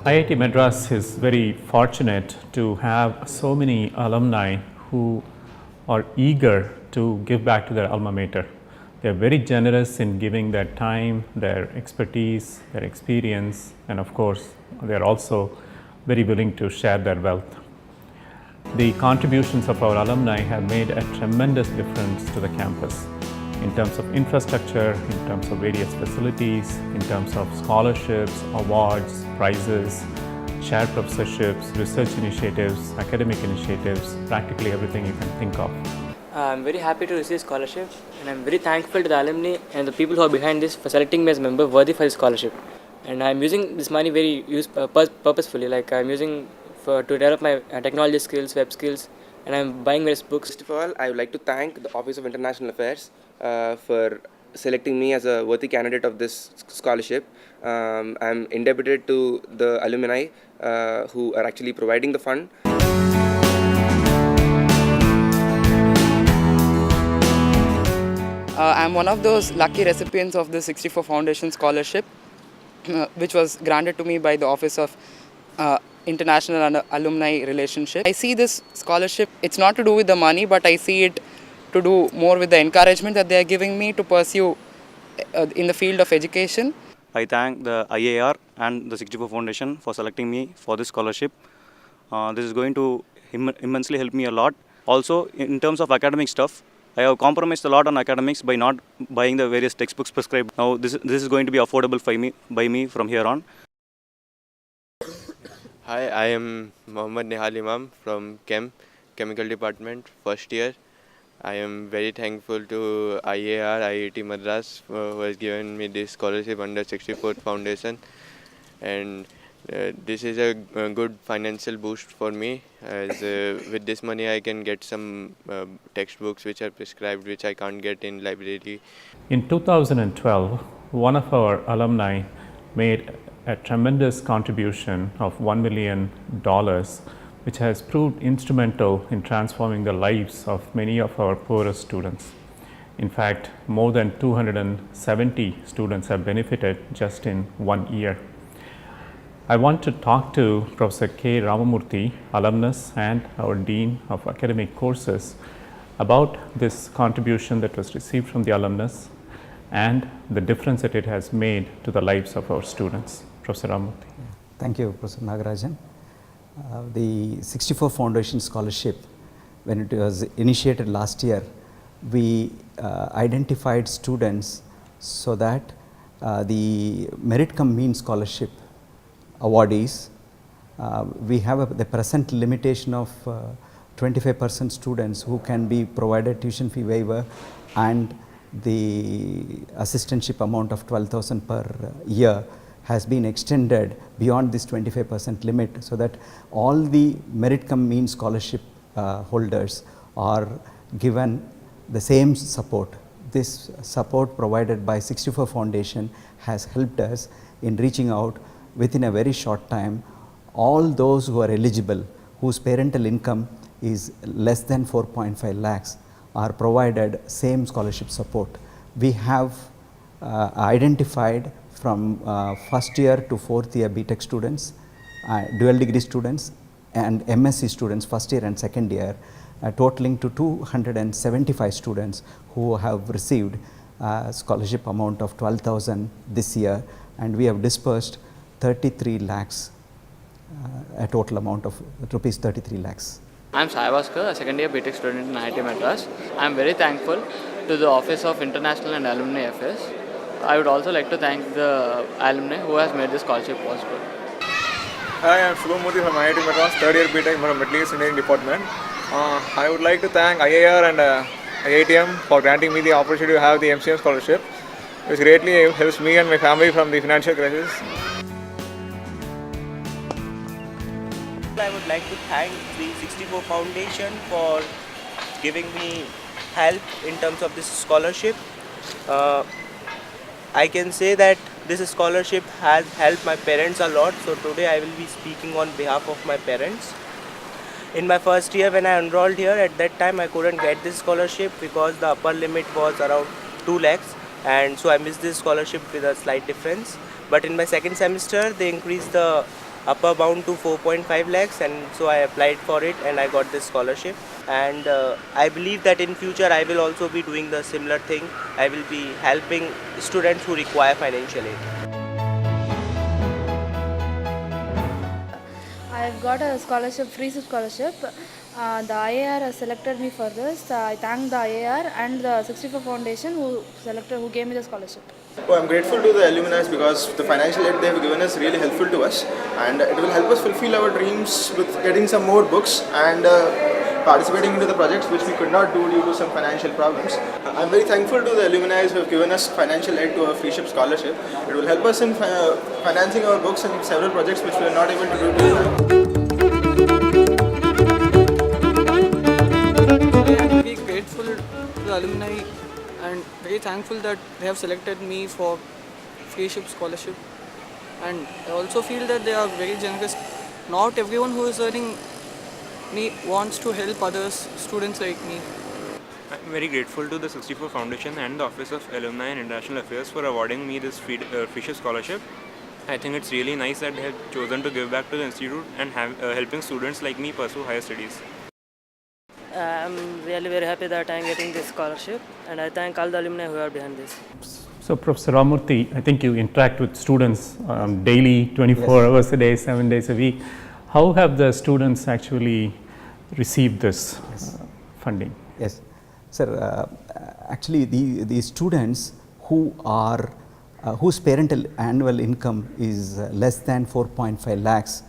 IIT Madras is very fortunate to have so many alumni who are eager to give back to their alma mater. They are very generous in giving their time, their expertise, their experience, and of course, they are also very willing to share their wealth. The contributions of our alumni have made a tremendous difference to the campus in terms of infrastructure, in terms of various facilities, in terms of scholarships, awards, prizes, shared professorships, research initiatives, academic initiatives, practically everything you can think of. I'm very happy to receive scholarship, and I'm very thankful to the alumni and the people who are behind this for selecting me as a member worthy for this scholarship. And I'm using this money very purposefully, like I'm using to develop my technology skills, web skills, and I'm buying various books. First of all, I would like to thank the Office of International Affairs for selecting me as a worthy candidate of this scholarship. I'm indebted to the alumni who are actually providing the fund. I'm one of those lucky recipients of the 64 Foundation Scholarship, which was granted to me by the Office of International and Alumni Relationship. I see this scholarship, it's not to do with the money, but I see it to do more with the encouragement that they are giving me to pursue in the field of education. I thank the IAR and the 64 Foundation for selecting me for this scholarship. This is going to immensely help me a lot. Also, in terms of academic stuff, I have compromised a lot on academics by not buying the various textbooks prescribed. Now this is going to be affordable by me from here on. Hi, I am Mohammad Nihal Imam from Chemical Department, first year. I am very thankful to IAR, IIT Madras who has given me this scholarship under 64th Foundation, and this is a good financial boost for me, as with this money I can get some textbooks which are prescribed, which I can't get in library. In 2012, one of our alumni made a tremendous contribution of $1 million, which has proved instrumental in transforming the lives of many of our poorest students. In fact, more than 270 students have benefited just in 1 year. I want to talk to Professor K. Ramamurthy, alumnus and our Dean of Academic Courses, about this contribution that was received from the alumnus and the difference that it has made to the lives of our students. Professor Ramamurthy. Thank you, Professor Nagarajan. The 64 Foundation Scholarship, when it was initiated last year, we identified students so that the merit cum mean scholarship awardees, we have the present limitation of 25% students who can be provided tuition fee waiver and the assistantship amount of 12,000 per year has been extended beyond this 25% limit, so that all the merit cum mean scholarship holders are given the same support. This support provided by 64 Foundation has helped us in reaching out within a very short time all those who are eligible, whose parental income is less than 4.5 lakhs, are provided same scholarship support. We have identified from first year to fourth year BTech students, dual degree students and MSc students first year and second year, totaling to 275 students who have received scholarship amount of 12,000 this year, and we have dispersed 33 lakhs, a total amount of rupees 33 lakhs. I'm Sai Bhaskar, a second year BTech student in IIT Madras. I'm very thankful to the Office of International and Alumni Affairs. I would also like to thank the alumni who has made this scholarship possible. Hi, I'm Shubham Murthy from IIT Madras, third year BTech from Middle East Engineering Department. I would like to thank IAR and IITM for granting me the opportunity to have the MCM scholarship, which greatly helps me and my family from the financial crisis. I would like to thank the 64 Foundation for giving me help in terms of this scholarship. I can say that this scholarship has helped my parents a lot, so today I will be speaking on behalf of my parents. In my first year when I enrolled here, at that time I couldn't get this scholarship because the upper limit was around 2 lakhs, and so I missed this scholarship with a slight difference. But in my second semester they increased the upper bound to 4.5 lakhs, and so I applied for it and I got this scholarship. And I believe that in future I will also be doing the similar thing. I will be helping students who require financial aid. I've got a scholarship, free scholarship. The IAR has selected me for this. I thank the IAR and the 64 Foundation who gave me the scholarship. Oh, I'm grateful to the alumni because the financial aid they have given us really helpful to us, and it will help us fulfill our dreams with getting some more books and participating into the projects which we could not do due to some financial problems. I'm very thankful to the alumni who have given us financial aid to our freeship scholarship. It will help us in financing our books and several projects which we are not able to do till now. I'm very grateful to the alumni and very thankful that they have selected me for freeship scholarship, and I also feel that they are very generous. Not everyone who is earning wants to help others, students like me. I'm very grateful to the 64 Foundation and the Office of Alumni and International Affairs for awarding me this freeship scholarship. I think it's really nice that they have chosen to give back to the institute and helping students like me pursue higher studies. I'm really very happy that I'm getting this scholarship, and I thank all the alumni who are behind this. So Professor Ramurthy, I think you interact with students daily, 24 hours a day, 7 days a week. How have the students actually received this funding? Yes, sir. Actually, the students who are whose parental annual income is less than 4.5 lakhs,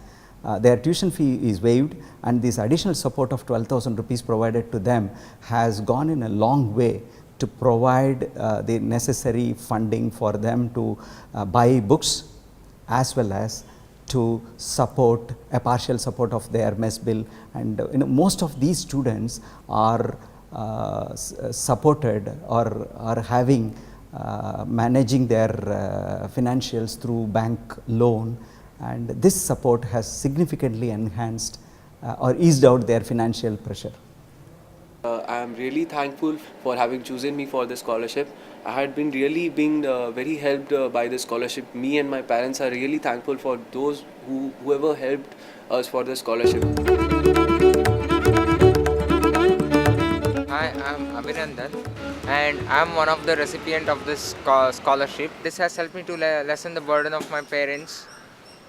their tuition fee is waived, and this additional support of 12,000 rupees provided to them has gone in a long way to provide the necessary funding for them to buy books as well as to support a partial support of their mess bill. And most of these students are supported or are having managing their financials through bank loan, and this support has significantly enhanced or eased out their financial pressure. I am really thankful for having chosen me for this scholarship. I had been really very helped by this scholarship. Me and my parents are really thankful for those whoever helped us for this scholarship. Hi, I'm Abhinandan, and I'm one of the recipients of this scholarship. This has helped me to lessen the burden of my parents.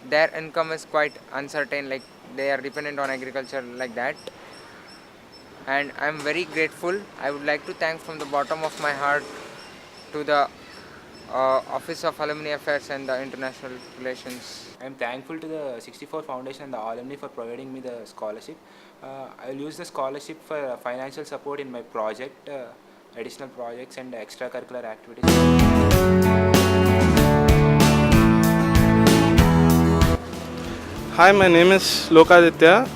Their income is quite uncertain, like they are dependent on agriculture like that. And I'm very grateful. I would like to thank from the bottom of my heart to the Office of Alumni Affairs and the International Relations. I'm thankful to the 64 Foundation and the alumni for providing me the scholarship. I'll use the scholarship for financial support in my project, additional projects and extracurricular activities. Hi, my name is Lokaditya.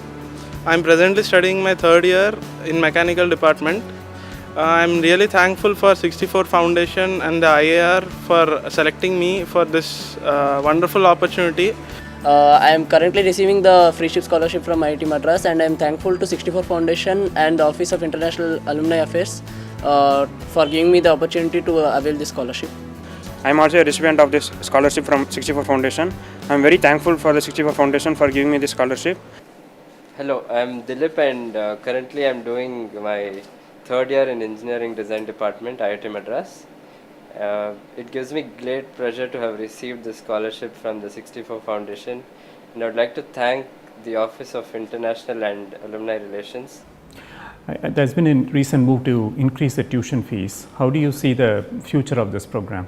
I'm presently studying my third year in mechanical department. I'm really thankful for 64 Foundation and the IAR for selecting me for this wonderful opportunity. I am currently receiving the freeship scholarship from IIT Madras, and I am thankful to 64 Foundation and the Office of International Alumni Affairs for giving me the opportunity to avail this scholarship. I am also a recipient of this scholarship from 64 Foundation. I am very thankful for the 64 Foundation for giving me this scholarship. Hello, I am Dilip, and currently I am doing my third year in Engineering Design Department, IIT Madras. It gives me great pleasure to have received the scholarship from the 64 Foundation, and I would like to thank the Office of International and Alumni Relations. There's been a recent move to increase the tuition fees. How do you see the future of this program?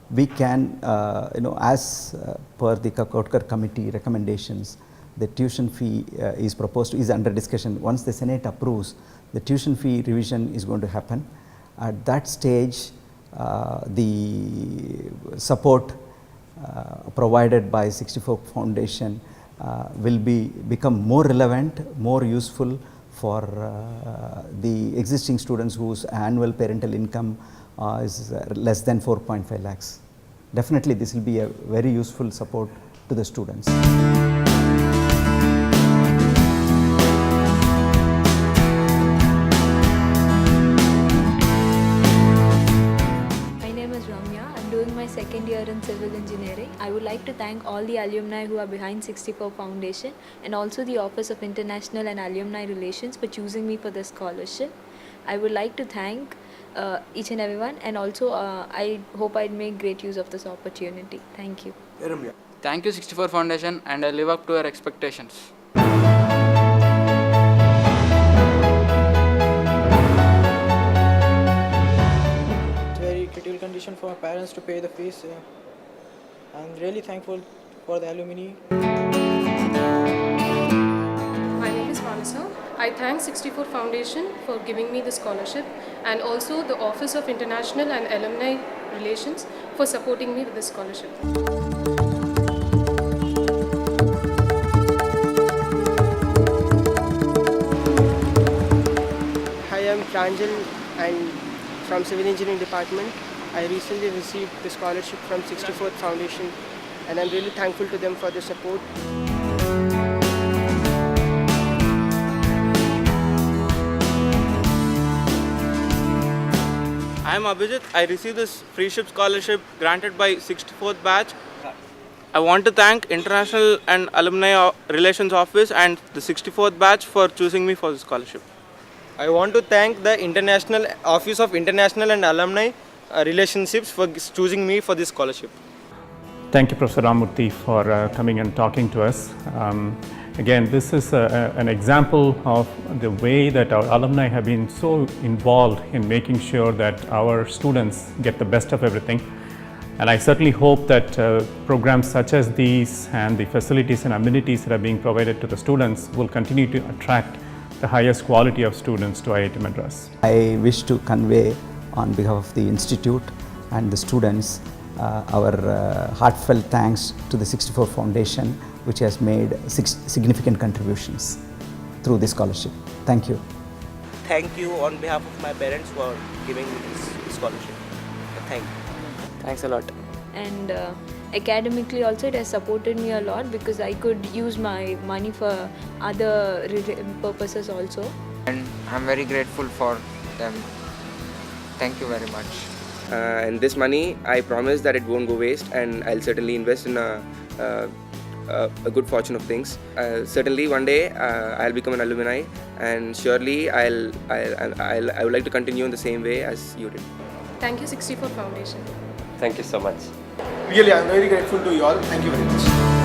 We can, as per the Kakotkar committee recommendations, the tuition fee is under discussion. Once the Senate approves, the tuition fee revision is going to happen. At that stage, the support provided by 64 Foundation will become more relevant, more useful for the existing students whose annual parental income is less than 4.5 lakhs. Definitely this will be a very useful support to the students. My name is Ramya. I'm doing my second year year in civil engineering. I would like to thank all the alumni who are behind 64 Foundation and also the Office of International and Alumni Relations for choosing me for the scholarship. I would like to thank each and everyone, and also I hope I'd make great use of this opportunity. Thank you. Thank you 64 Foundation, and I live up to your expectations. It's very critical condition for my parents to pay the fees. I'm really thankful for the alumni. My name is Vanessa. I thank 64 Foundation for giving me the scholarship, and also the Office of International and Alumni Relations for supporting me with this scholarship. Hi, I'm Pranjal and from Civil Engineering Department. I recently received the scholarship from 64th Foundation, and I'm really thankful to them for their support. I am Abhijit. I received this freeship scholarship granted by 64th batch. I want to thank International and Alumni Relations Office and the 64th batch for choosing me for the scholarship. I want to thank the International Office of International and Alumni Relationships for choosing me for this scholarship. Thank you, Professor Ramurthy, for coming and talking to us. Again, this is an example of the way that our alumni have been so involved in making sure that our students get the best of everything. And I certainly hope that programs such as these and the facilities and amenities that are being provided to the students will continue to attract the highest quality of students to IIT Madras. I wish to convey on behalf of the Institute and the students our heartfelt thanks to the 64 Foundation, which has made significant contributions through this scholarship. Thank you. Thank you on behalf of my parents for giving me this scholarship. Thank you. Thanks a lot. And academically also it has supported me a lot because I could use my money for other purposes also. And I'm very grateful for them. Thank you very much. And this money, I promise that it won't go waste, and I'll certainly invest in a good fortune of things. Certainly one day I'll become an alumni, and surely I would like to continue in the same way as you did. Thank you 64 Foundation. Thank you so much. Really, I'm very grateful to you all. Thank you very much.